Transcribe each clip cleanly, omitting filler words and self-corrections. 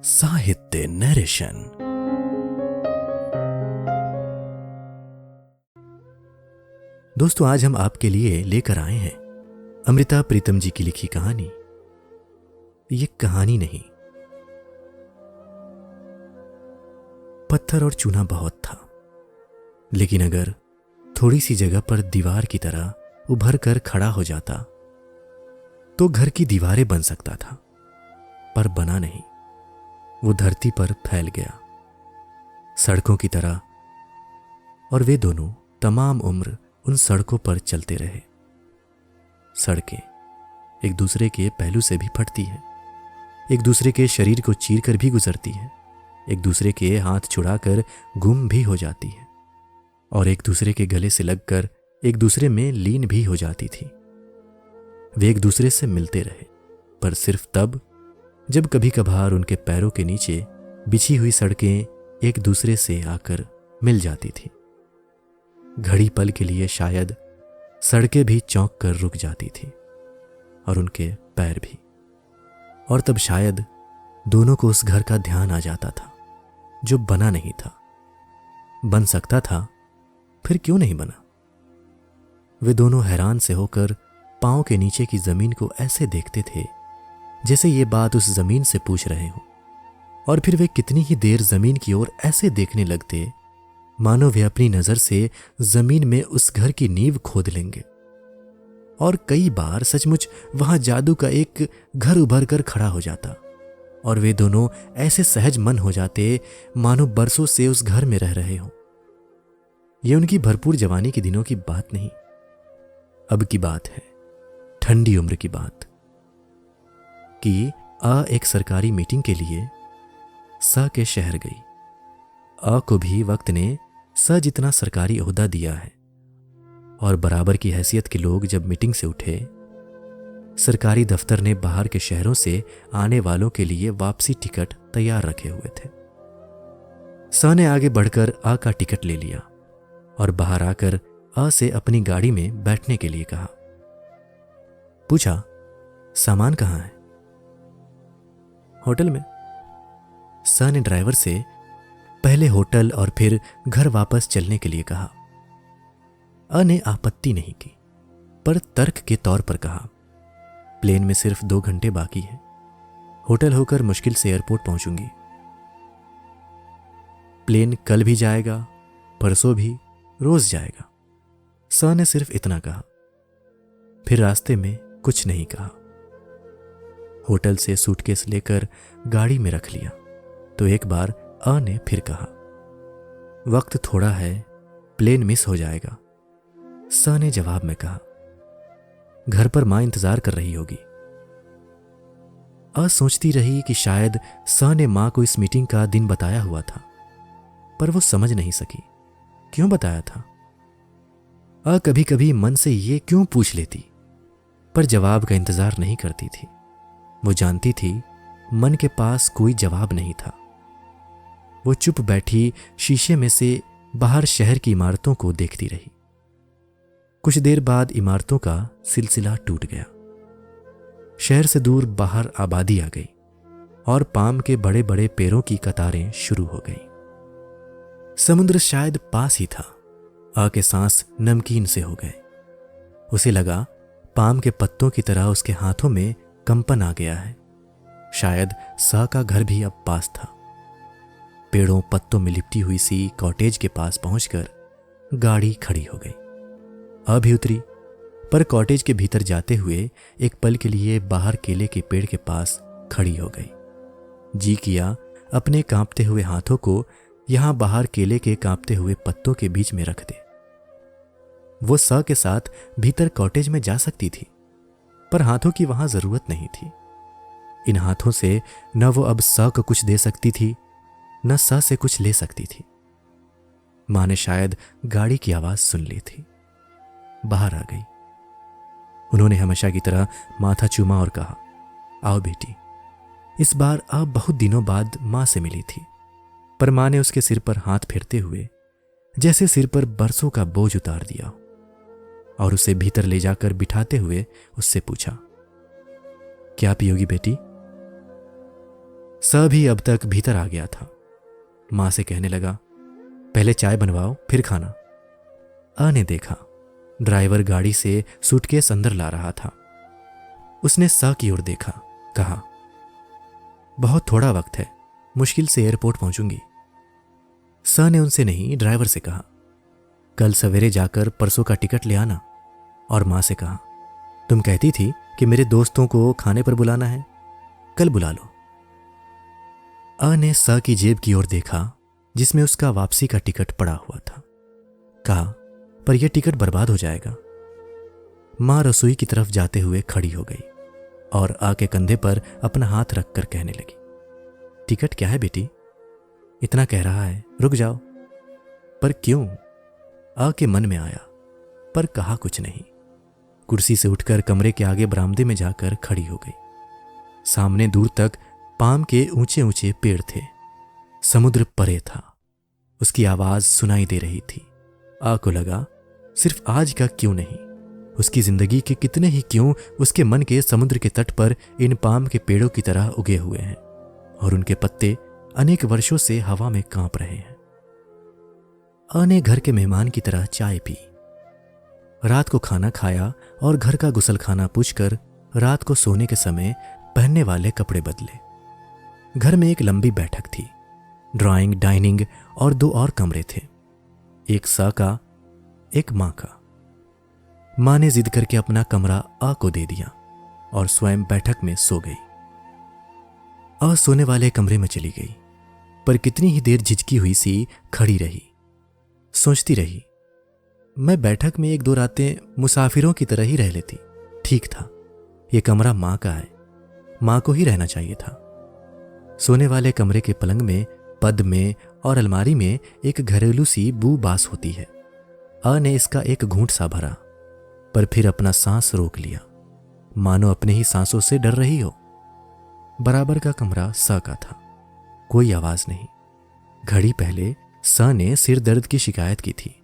साहित्य नरेशन। दोस्तों, आज हम आपके लिए लेकर आए हैं अमृता प्रीतम जी की लिखी कहानी। ये कहानी नहीं, पत्थर और चूना बहुत था, लेकिन अगर थोड़ी सी जगह पर दीवार की तरह उभर कर खड़ा हो जाता तो घर की दीवारें बन सकता था, पर बना नहीं। वो धरती पर फैल गया सड़कों की तरह, और वे दोनों तमाम उम्र उन सड़कों पर चलते रहे। सड़कें एक दूसरे के पहलू से भी फटती हैं, एक दूसरे के शरीर को चीर कर भी गुजरती हैं, एक दूसरे के हाथ छुड़ाकर गुम भी हो जाती हैं, और एक दूसरे के गले से लगकर एक दूसरे में लीन भी हो जाती थी। वे एक दूसरे से मिलते रहे, पर सिर्फ तब जब कभी कभार उनके पैरों के नीचे बिछी हुई सड़कें एक दूसरे से आकर मिल जाती थी। घड़ी पल के लिए शायद सड़कें भी चौंक कर रुक जाती थी, और उनके पैर भी। और तब शायद दोनों को उस घर का ध्यान आ जाता था जो बना नहीं था। बन सकता था, फिर क्यों नहीं बना? वे दोनों हैरान से होकर पांव के नीचे की जमीन को ऐसे देखते थे जैसे ये बात उस जमीन से पूछ रहे हो, और फिर वे कितनी ही देर जमीन की ओर ऐसे देखने लगते मानो वे अपनी नजर से जमीन में उस घर की नींव खोद लेंगे। और कई बार सचमुच वहां जादू का एक घर उभर कर खड़ा हो जाता, और वे दोनों ऐसे सहज मन हो जाते मानो बरसों से उस घर में रह रहे हो। ये उनकी भरपूर जवानी के दिनों की बात नहीं, अब की बात है, ठंडी उम्र की बात, कि एक सरकारी मीटिंग के लिए के शहर गई। को भी वक्त ने जितना सरकारी ओहदा दिया है, और बराबर की हैसियत के लोग जब मीटिंग से उठे, सरकारी दफ्तर ने बाहर के शहरों से आने वालों के लिए वापसी टिकट तैयार रखे हुए थे। ने आगे बढ़कर का टिकट ले लिया और बाहर आकर से अपनी गाड़ी में बैठने के लिए कहा। पूछा, सामान कहाँ है? होटल में। ने ड्राइवर से पहले होटल और फिर घर वापस चलने के लिए कहा। ने आपत्ति नहीं की, पर तर्क के तौर पर कहा, प्लेन में सिर्फ 2 घंटे बाकी है, होटल होकर मुश्किल से एयरपोर्ट पहुंचूंगी। प्लेन कल भी जाएगा, परसों भी, रोज जाएगा। ने सिर्फ इतना कहा, फिर रास्ते में कुछ नहीं कहा। होटल से सूटकेस लेकर गाड़ी में रख लिया तो एक बार ने फिर कहा, वक्त थोड़ा है, प्लेन मिस हो जाएगा। ने जवाब में कहा, घर पर मां इंतजार कर रही होगी। सोचती रही कि शायद ने मां को इस मीटिंग का दिन बताया हुआ था, पर वो समझ नहीं सकी क्यों बताया था। कभी कभी मन से ये क्यों पूछ लेती, पर जवाब का इंतजार नहीं करती थी। वो जानती थी मन के पास कोई जवाब नहीं था। वो चुप बैठी शीशे में से बाहर शहर की इमारतों को देखती रही। कुछ देर बाद इमारतों का सिलसिला टूट गया। शहर से दूर बाहर आबादी आ गई, और पाम के बड़े बड़े पेड़ों की कतारें शुरू हो गई। समुद्र शायद पास ही था। के सांस नमकीन से हो गए। उसे लगा पाम के पत्तों की तरह उसके हाथों में कंपन आ गया है। शायद का घर भी अब पास था। पेड़ों पत्तों में लिपटी हुई सी कॉटेज के पास पहुंचकर गाड़ी खड़ी हो गई। भी उतरी, पर कॉटेज के भीतर जाते हुए एक पल के लिए बाहर केले के पेड़ के पास खड़ी हो गई। जी किया अपने कांपते हुए हाथों को यहां बाहर केले के कांपते हुए पत्तों के बीच में रख दे। वो के साथ भीतर कॉटेज में जा सकती थी, पर हाथों की वहां जरूरत नहीं थी। इन हाथों से न वो अब को कुछ दे सकती थी, न से कुछ ले सकती थी। मां ने शायद गाड़ी की आवाज सुन ली थी, बाहर आ गई। उन्होंने हमेशा की तरह माथा चूमा और कहा, आओ बेटी। इस बार आप बहुत दिनों बाद मां से मिली थी, पर मां ने उसके सिर पर हाथ फेरते हुए जैसे सिर पर बरसों का बोझ उतार दिया, और उसे भीतर ले जाकर बिठाते हुए उससे पूछा, क्या पियोगी बेटी? स भी अब तक भीतर आ गया था। मां से कहने लगा, पहले चाय बनवाओ फिर खाना। अ ने देखा ड्राइवर गाड़ी से सूटकेस अंदर ला रहा था। उसने स की ओर देखा, कहा, बहुत थोड़ा वक्त है, मुश्किल से एयरपोर्ट पहुंचूंगी। स ने उनसे नहीं, ड्राइवर से कहा, कल सवेरे जाकर परसों का टिकट ले आना। और मां से कहा, तुम कहती थी कि मेरे दोस्तों को खाने पर बुलाना है, कल बुला लो। अ ने स की जेब की ओर देखा जिसमें उसका वापसी का टिकट पड़ा हुआ था। कहा, पर यह टिकट बर्बाद हो जाएगा। मां रसोई की तरफ जाते हुए खड़ी हो गई और आ के कंधे पर अपना हाथ रखकर कहने लगी, टिकट क्या है बेटी? इतना कह रहा है, रुक जाओ। पर क्यों? आ के मन में आया, पर कहा कुछ नहीं। कुर्सी से उठकर कमरे के आगे बरामदे में जाकर खड़ी हो गई। सामने दूर तक पाम के ऊंचे ऊंचे पेड़ थे। समुद्र परे था। उसकी आवाज सुनाई दे रही थी। आ को लगा, सिर्फ आज का क्यों नहीं, उसकी जिंदगी के कितने ही क्यों उसके मन के समुद्र के तट पर इन पाम के पेड़ों की तरह उगे हुए हैं और उनके पत्ते अनेक वर्षों से हवा में कांप रहे हैं। आ ने घर के मेहमान की तरह चाय पी, रात को खाना खाया और घर का गुसलखाना पूछकर रात को सोने के समय पहनने वाले कपड़े बदले। घर में एक लंबी बैठक थी। ड्राइंग, डाइनिंग और 2 और कमरे थे, एक सा का, एक मां का। मां ने जिद करके अपना कमरा आ को दे दिया और स्वयं बैठक में सो गई। आ सोने वाले कमरे में चली गई, पर कितनी ही देर झिझकी हुई सी खड़ी रही। सोचती रही, मैं बैठक में 1-2 रातें मुसाफिरों की तरह ही रह लेती, ठीक था। यह कमरा मां का है, मां को ही रहना चाहिए था। सोने वाले कमरे के पलंग में, पद में और अलमारी में एक घरेलू सी बू बास होती है। आ ने इसका एक घूंट सा भरा, पर फिर अपना सांस रोक लिया, मानो अपने ही सांसों से डर रही हो। बराबर का कमरा स का था। कोई आवाज नहीं। घड़ी पहले स ने सिर दर्द की शिकायत की थी,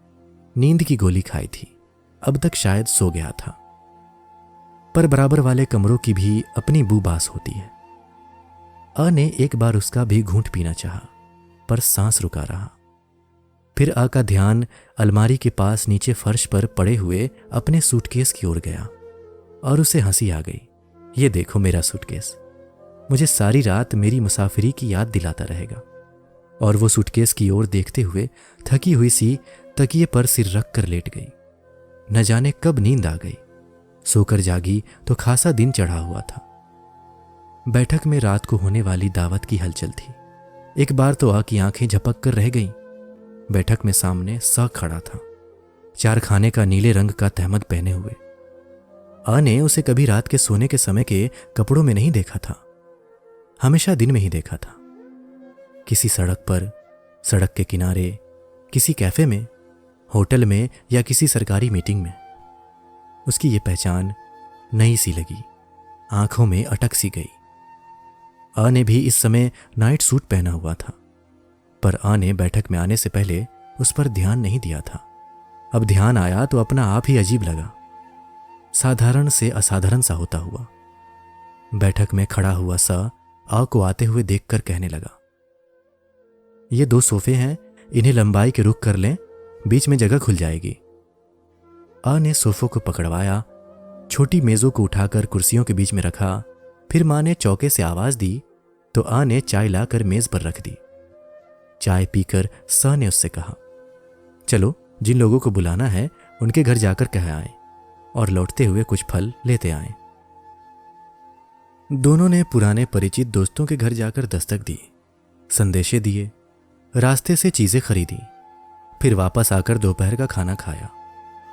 नींद की गोली खाई थी, अब तक शायद सो गया था। पर बराबर वाले कमरों की भी अपनी बू बास होती है। आ ने एक बार उसका भी घूंट पीना चाहा, पर सांस रुका रहा। फिर आ का ध्यान अलमारी के पास नीचे फर्श पर पड़े हुए अपने सूटकेस की ओर गया और उसे हंसी आ गई। ये देखो मेरा सूटकेस, मुझे सारी रात मेरी मुसाफिरी की याद दिलाता रहेगा। और वो सूटकेस की ओर देखते हुए थकी हुई सी तकिए पर सिर रख कर लेट गई। न जाने कब नींद आ गई। सोकर जागी तो खासा दिन चढ़ा हुआ था। बैठक में रात को होने वाली दावत की हलचल थी। एक बार तो आ की आंखें झपक कर रह गईं। बैठक में सामने स खड़ा था, 4 खाने का नीले रंग का तहमद पहने हुए। आ ने उसे कभी रात के सोने के समय के कपड़ों में नहीं देखा था, हमेशा दिन में ही देखा था। किसी सड़क पर, सड़क के किनारे, किसी कैफे में, होटल में या किसी सरकारी मीटिंग में। उसकी ये पहचान नई सी लगी, आंखों में अटक सी गई। आ ने भी इस समय नाइट सूट पहना हुआ था, पर आ ने बैठक में आने से पहले उस पर ध्यान नहीं दिया था। अब ध्यान आया तो अपना आप ही अजीब लगा, साधारण से असाधारण सा होता हुआ। बैठक में खड़ा हुआ सा आ को आते हुए देखकर कहने लगा, ये 2 सोफे हैं, इन्हें लंबाई के रुख कर लें, बीच में जगह खुल जाएगी। आ ने सोफों को पकड़वाया, छोटी मेजों को उठाकर कुर्सियों के बीच में रखा। फिर मां ने चौके से आवाज दी तो आ ने चाय लाकर मेज पर रख दी। चाय पीकर स ने उससे कहा, चलो जिन लोगों को बुलाना है उनके घर जाकर कह आए और लौटते हुए कुछ फल लेते आए। दोनों ने पुराने परिचित दोस्तों के घर जाकर दस्तक दी, संदेशे दिए, रास्ते से चीजें खरीदी। फिर वापस आकर दोपहर का खाना खाया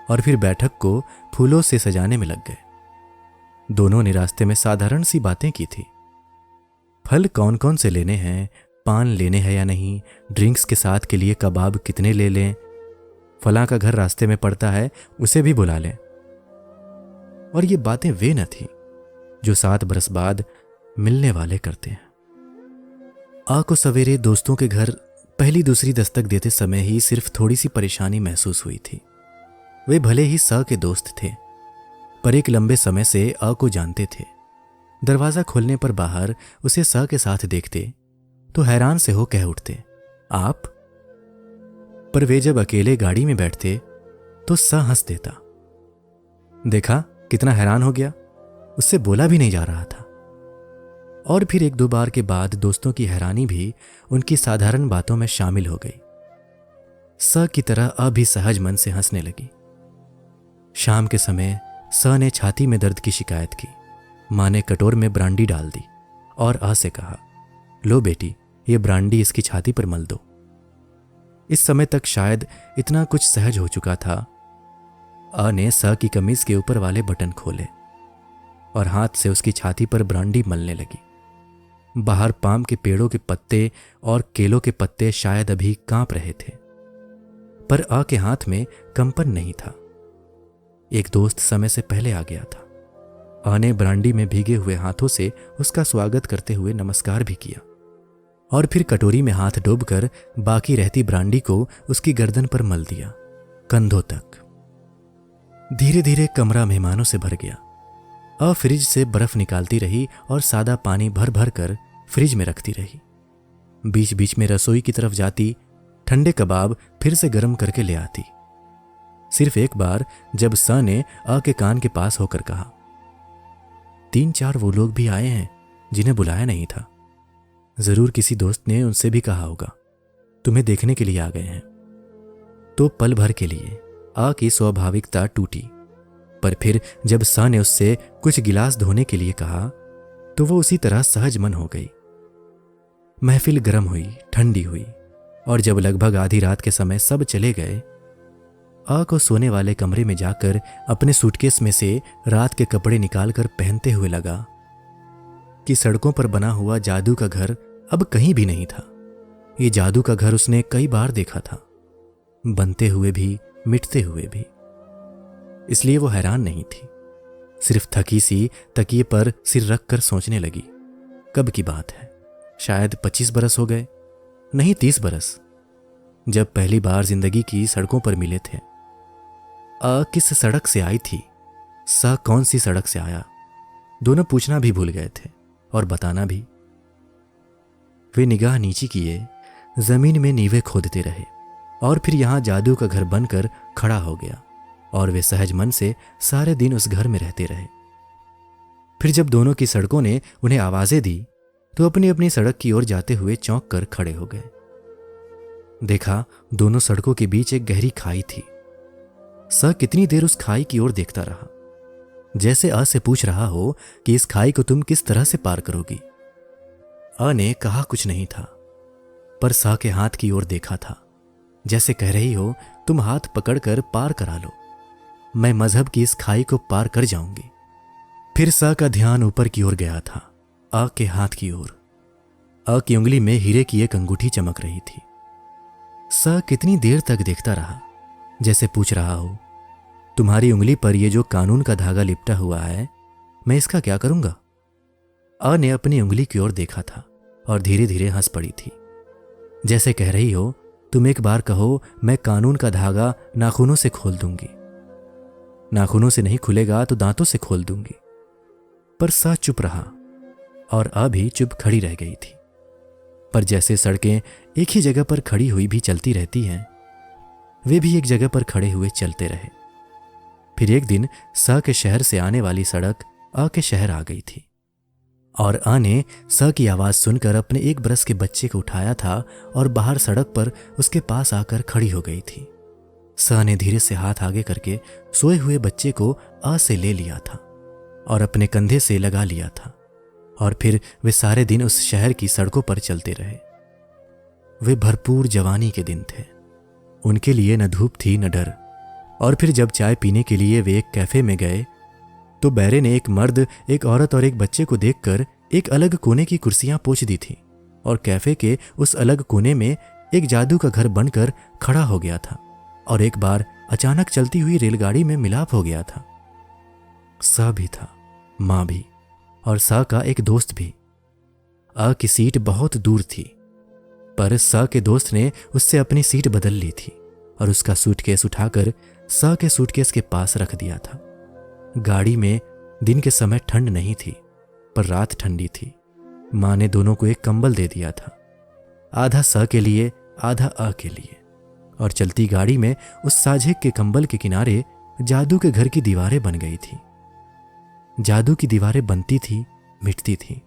और फिर बैठक को फूलों से सजाने में लग गए। दोनों ने रास्ते में साधारण सी बातें की थी। फल कौन कौन से लेने हैं, पान लेने हैं या नहीं, ड्रिंक्स के साथ के लिए कबाब कितने ले लें, फलां का घर रास्ते में पड़ता है उसे भी बुला लें। और ये बातें वे न थी जो 7 बरस बाद मिलने वाले करते हैं। आ को सवेरे दोस्तों के घर पहली दूसरी दस्तक देते समय ही सिर्फ थोड़ी सी परेशानी महसूस हुई थी। वे भले ही स के दोस्त थे, पर एक लंबे समय से आ को जानते थे। दरवाजा खोलने पर बाहर उसे स के साथ देखते तो हैरान से हो कह उठते, आप? पर वे जब अकेले गाड़ी में बैठते तो स हंस देता। देखा कितना हैरान हो गया, उससे बोला भी नहीं जा रहा था। और फिर एक दो बार के बाद दोस्तों की हैरानी भी उनकी साधारण बातों में शामिल हो गई। स की तरह अ भी सहज मन से हंसने लगी। शाम के समय स ने छाती में दर्द की शिकायत की। मां ने कटोर में ब्रांडी डाल दी और अ से कहा, लो बेटी, ये ब्रांडी इसकी छाती पर मल दो। इस समय तक शायद इतना कुछ सहज हो चुका था। अ ने स की कमीज के ऊपर वाले बटन खोले और हाथ से उसकी छाती पर ब्रांडी मलने लगी। बाहर पाम के पेड़ों के पत्ते और केलों के पत्ते शायद अभी कांप रहे थे, पर अ के हाथ में कंपन नहीं था। एक दोस्त समय से पहले आ गया था। अ ने ब्रांडी में भीगे हुए हाथों से उसका स्वागत करते हुए नमस्कार भी किया और फिर कटोरी में हाथ डूबकर बाकी रहती ब्रांडी को उसकी गर्दन पर मल दिया, कंधों तक। धीरे धीरे कमरा मेहमानों से भर गया। अ फ्रिज से बर्फ निकालती रही और सादा पानी भर भर कर फ्रिज में रखती रही। बीच बीच में रसोई की तरफ जाती, ठंडे कबाब फिर से गर्म करके ले आती। सिर्फ एक बार जब स ने अ के कान के पास होकर कहा, 3-4 वो लोग भी आए हैं जिन्हें बुलाया नहीं था। जरूर किसी दोस्त ने उनसे भी कहा होगा, तुम्हें देखने के लिए आ गए हैं। तो पल भर के लिए अ की स्वाभाविकता टूटी, पर फिर जब स ने उससे कुछ गिलास धोने के लिए कहा तो वो उसी तरह सहज मन हो गई। महफिल गर्म हुई, ठंडी हुई और जब लगभग आधी रात के समय सब चले गए, अ को सोने वाले कमरे में जाकर अपने सूटकेस में से रात के कपड़े निकालकर पहनते हुए लगा कि सड़कों पर बना हुआ जादू का घर अब कहीं भी नहीं था। ये जादू का घर उसने कई बार देखा था, बनते हुए भी, मिटते हुए भी। इसलिए वो हैरान नहीं थी, सिर्फ थकी सी तकिए पर सिर रख कर सोचने लगी। कब की बात है, शायद 25 बरस हो गए, नहीं 30 बरस, जब पहली बार जिंदगी की सड़कों पर मिले थे। अ किस सड़क से आई थी, स कौन सी सड़क से आया, दोनों पूछना भी भूल गए थे और बताना भी। वे निगाह नीची किए, जमीन में नींवें खोदते रहे और फिर यहां जादू का घर बनकर खड़ा हो गया और वे सहज मन से सारे दिन उस घर में रहते रहे। फिर जब दोनों की सड़कों ने उन्हें आवाजें दी तो अपनी अपनी सड़क की ओर जाते हुए चौंक कर खड़े हो गए। देखा, दोनों सड़कों के बीच एक गहरी खाई थी। स कितनी देर उस खाई की ओर देखता रहा, जैसे अ से पूछ रहा हो कि इस खाई को तुम किस तरह से पार करोगी। अ ने कहा कुछ नहीं था, पर स के हाथ की ओर देखा था, जैसे कह रही हो तुम हाथ पकड़कर पार करा लो, मैं मजहब की इस खाई को पार कर जाऊंगी। फिर स का ध्यान ऊपर की ओर गया था, अ के हाथ की ओर। अ की उंगली में हीरे की एक अंगूठी चमक रही थी। स कितनी देर तक देखता रहा, जैसे पूछ रहा हो, तुम्हारी उंगली पर यह जो कानून का धागा लिपटा हुआ है, मैं इसका क्या करूंगा। अ ने अपनी उंगली की ओर देखा था और धीरे धीरे हंस पड़ी थी, जैसे कह रही हो तुम एक बार कहो मैं कानून का धागा नाखूनों से खोल दूंगी, नाखूनों से नहीं खुलेगा तो दांतों से खोल दूंगी। पर स चुप रहा और अ भी चुप खड़ी रह गई थी। पर जैसे सड़कें एक ही जगह पर खड़ी हुई भी चलती रहती हैं, वे भी एक जगह पर खड़े हुए चलते रहे। फिर एक दिन स के शहर से आने वाली सड़क अ के शहर आ गई थी और अ ने स की आवाज सुनकर अपने 1 बरस के बच्चे को उठाया था और बाहर सड़क पर उसके पास आकर खड़ी हो गई थी। स ने धीरे से हाथ आगे करके सोए हुए बच्चे को अ से ले लिया था और अपने कंधे से लगा लिया था और फिर वे सारे दिन उस शहर की सड़कों पर चलते रहे। वे भरपूर जवानी के दिन थे, उनके लिए न धूप थी न डर। और फिर जब चाय पीने के लिए वे एक कैफे में गए तो बैरे ने एक मर्द, एक औरत और एक बच्चे को देखकर एक अलग कोने की कुर्सियां पोंछ दी थी और कैफे के उस अलग कोने में एक जादू का घर बनकर खड़ा हो गया था और एक बार अचानक चलती हुई रेलगाड़ी में मिलाप हो गया था। स भी था, मां भी और स का एक दोस्त भी। अ की सीट बहुत दूर थी, पर स के दोस्त ने उससे अपनी सीट बदल ली थी और उसका सूटकेस उठाकर स के सूटकेस के पास रख दिया था। गाड़ी में दिन के समय ठंड नहीं थी, पर रात ठंडी थी। माँ ने दोनों को एक कंबल दे दिया था, आधा स के लिए आधा अ के लिए, और चलती गाड़ी में उस साझे के कंबल के किनारे जादू के घर की दीवारें बन गई थी। जादू की दीवारें बनती थी, मिटती थी,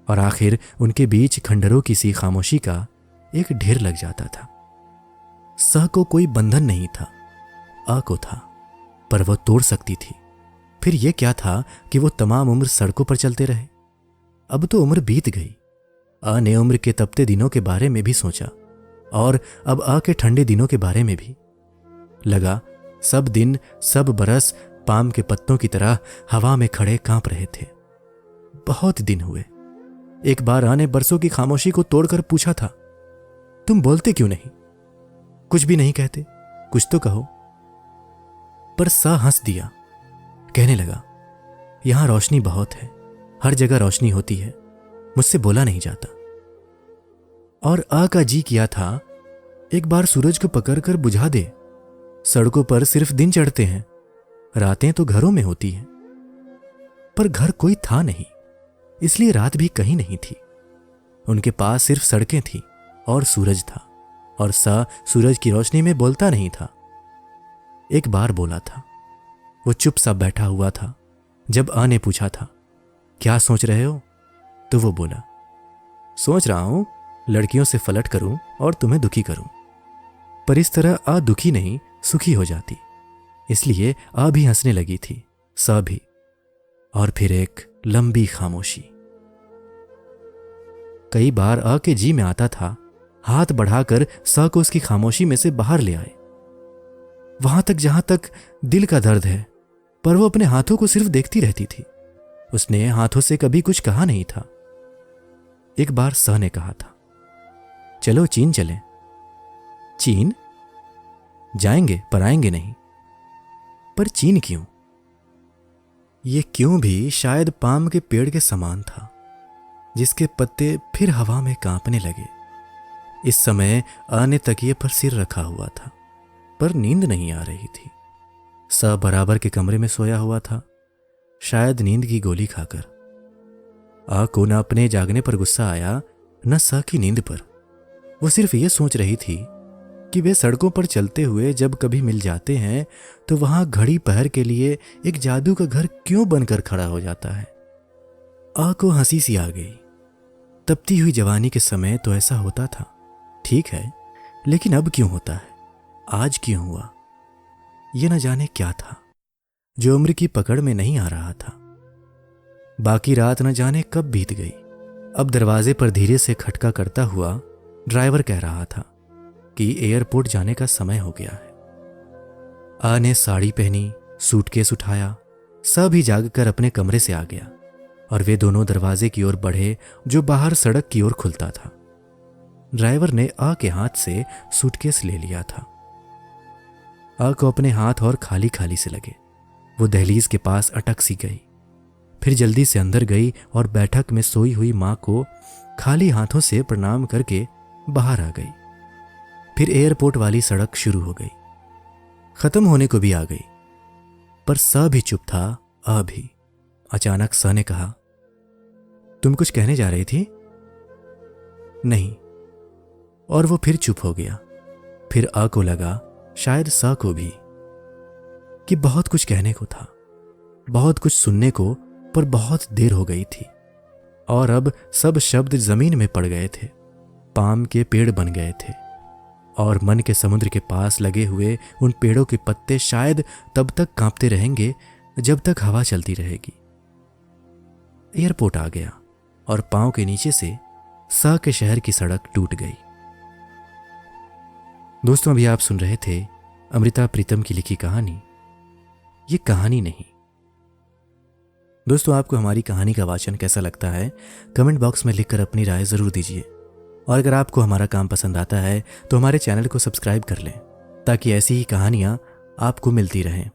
और आखिर उनके बीच खंडरों की सी खामोशी का एक ढेर लग जाता था। स को कोई बंधन नहीं था, अ को था, पर वह तोड़ सकती थी। फिर यह क्या था कि वो तमाम उम्र सड़कों पर चलते रहे। अब तो उम्र बीत गई। अ ने उम्र के तपते दिनों के बारे में भी सोचा, और अब अ के ठंडे दिनों के बारे में भी। लगा सब दिन, सब बरस पाम के पत्तों की तरह हवा में खड़े कांप रहे थे। बहुत दिन हुए। एक बार अ ने बरसों की खामोशी को तोड़कर पूछा था, तुम बोलते क्यों नहीं? कुछ भी नहीं कहते, कुछ तो कहो। पर स हंस दिया, कहने लगा, यहां रोशनी बहुत है, हर जगह रोशनी होती है, मुझसे बोला नहीं जाता। और अ का जी किया था, एक बार सूरज को पकड़कर बुझा दे। सड़कों पर सिर्फ दिन चढ़ते हैं, रातें तो घरों में होती हैं। पर घर कोई था नहीं, इसलिए रात भी कहीं नहीं थी। उनके पास सिर्फ सड़कें थी और सूरज था, और सा सूरज की रोशनी में बोलता नहीं था। एक बार बोला था। वो चुप सा बैठा हुआ था। जब अ ने पूछा था, क्या सोच रहे हो? तो वो बोला, सोच रहा हूं लड़कियों से फलट करूं और तुम्हें दुखी करूं। पर इस तरह अ दुखी नहीं, सुखी हो जाती। इसलिए अ भी हंसने लगी थी, स भी। और फिर एक लंबी खामोशी। कई बार अ के जी में आता था, हाथ बढ़ाकर स को उसकी खामोशी में से बाहर ले आए। वहां तक जहां तक दिल का दर्द है। पर वो अपने हाथों को सिर्फ देखती रहती थी। उसने हाथों से कभी कुछ कहा नहीं था। एक बार स ने कहा था, चलो चीन चलें। चीन? जाएंगे पर आएंगे नहीं। पर चीन क्यों? ये क्यों भी शायद पाम के पेड़ के समान था, जिसके पत्ते फिर हवा में कांपने लगे। इस समय अ ने तकिए पर सिर रखा हुआ था, पर नींद नहीं आ रही थी। स बराबर के कमरे में सोया हुआ था, शायद नींद की गोली खाकर। अ को न अपने जागने पर गुस्सा आया, न स की नींद पर। वो सिर्फ ये सोच रही थी कि वे सड़कों पर चलते हुए जब कभी मिल जाते हैं तो वहां घड़ी पहर के लिए एक जादू का घर क्यों बनकर खड़ा हो जाता है। अ को हंसी सी आ गई। तपती हुई जवानी के समय तो ऐसा होता था, ठीक है, लेकिन अब क्यों होता है? आज क्यों हुआ? ये न जाने क्या था जो उम्र की पकड़ में नहीं आ रहा था। बाकी रात न जाने कब बीत गई। अब दरवाजे पर धीरे से खटका करता हुआ ड्राइवर कह रहा था कि एयरपोर्ट जाने का समय हो गया है। अ ने साड़ी पहनी, सूटकेस उठाया, सभी जागकर अपने कमरे से आ गया और वे दोनों दरवाजे की ओर बढ़े जो बाहर सड़क की ओर खुलता था। ड्राइवर ने अ के हाथ से सूटकेस ले लिया था। अ को अपने हाथ और खाली खाली से लगे। वो दहलीज के पास अटक सी गई, फिर जल्दी से अंदर गई और बैठक में सोई हुई मां को खाली हाथों से प्रणाम करके बाहर आ गई। फिर एयरपोर्ट वाली सड़क शुरू हो गई, खत्म होने को भी आ गई। पर स भी चुप था, अ भी। अचानक स ने कहा, तुम कुछ कहने जा रही थी? नहीं। और वो फिर चुप हो गया। फिर अ को लगा, शायद स को भी, कि बहुत कुछ कहने को था, बहुत कुछ सुनने को, पर बहुत देर हो गई थी। और अब सब शब्द जमीन में पड़ गए थे, पाम के पेड़ बन गए थे, और मन के समुद्र के पास लगे हुए उन पेड़ों के पत्ते शायद तब तक कांपते रहेंगे जब तक हवा चलती रहेगी। एयरपोर्ट आ गया और पांव के नीचे से स के शहर की सड़क टूट गई। दोस्तों, अभी आप सुन रहे थे अमृता प्रीतम की लिखी कहानी ये कहानी नहीं। दोस्तों, आपको हमारी कहानी का वाचन कैसा लगता है? कमेंट बॉक्स में लिखकर अपनी राय जरूर दीजिए। और अगर आपको हमारा काम पसंद आता है तो हमारे चैनल को सब्सक्राइब कर लें, ताकि ऐसी ही कहानियां आपको मिलती रहें।